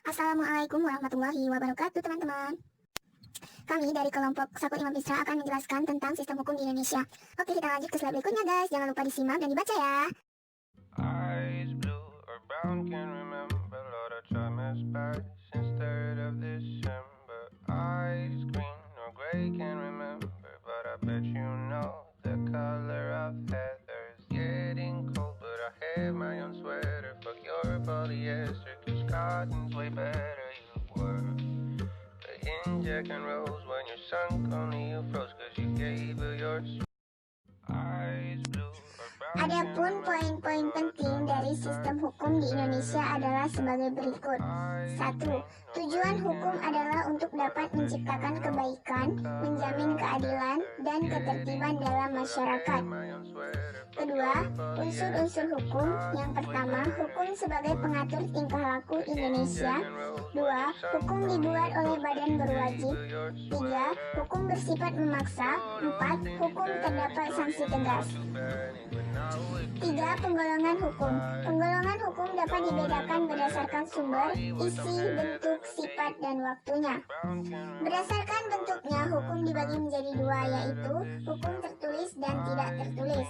Assalamualaikum warahmatullahi wabarakatuh, teman-teman. Kami dari kelompok Saku Imam Isra akan menjelaskan tentang sistem hukum di Indonesia. Oke, kita lanjut ke slide berikutnya, guys. Jangan lupa disimak dan dibaca ya. Eyes blue or brown, can't remember. Lord, I try my best since 3rd of December. Eyes green or gray, can't remember. But I bet you know the color of heather is getting cold. But I have my own sweater. Fuck your polyester, 'cause cotton's way better. You were playing Jack and Rose when you sunk, only you froze 'cause you gave her your eyes blue. Adapun poin-poin penting dari sistem hukum di Indonesia adalah sebagai berikut. 1. Tujuan hukum adalah untuk dapat menciptakan kebaikan, menjamin keadilan, dan ketertiban dalam masyarakat. Kedua, unsur-unsur hukum. Yang pertama, hukum sebagai pengatur tingkah laku Indonesia. 2. Hukum dibuat oleh badan berwajib. 3. Hukum bersifat memaksa. 4. Hukum terdapat sanksi tegas. 3. Penggolongan hukum. Penggolongan hukum dapat dibedakan berdasarkan sumber, isi, bentuk, sifat, dan waktunya. Berdasarkan bentuknya, hukum dibagi menjadi dua, yaitu hukum tertulis dan tidak tertulis.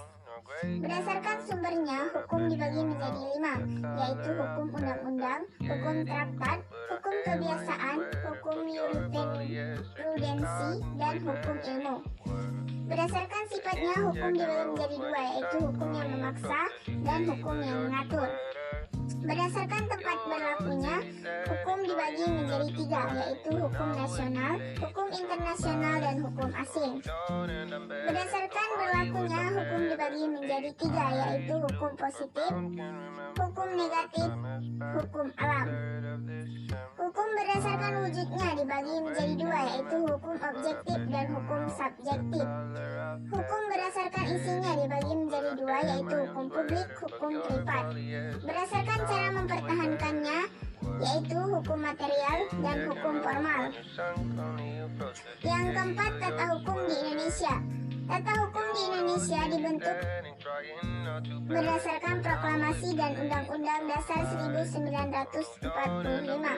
Berdasarkan sumbernya, hukum dibagi menjadi 5, yaitu hukum undang-undang, hukum traktat, hukum kebiasaan, hukum jurisprudensi, dan hukum ilmu. Berdasarkan sifatnya, hukum dibagi menjadi dua, yaitu hukum yang memaksa dan hukum yang mengatur. Berdasarkan tempat berlakunya, hukum dibagi menjadi 3, yaitu hukum nasional, hukum internasional, dan hukum asing. Berdasarkan berlakunya, hukum dibagi menjadi 3, yaitu hukum positif, hukum negatif, hukum alam. Hukum berdasarkan wujudnya dibagi menjadi 2, yaitu hukum objektif dan hukum subjektif. Hukum berdasarkan isinya dibagi menjadi 2, yaitu hukum publik, hukum privat. Berdasarkan cara mempertahankannya, yaitu hukum material dan hukum formal. Yang keempat, tata hukum di Indonesia. Tata hukum di Indonesia dibentuk berdasarkan proklamasi dan Undang-Undang Dasar 1945.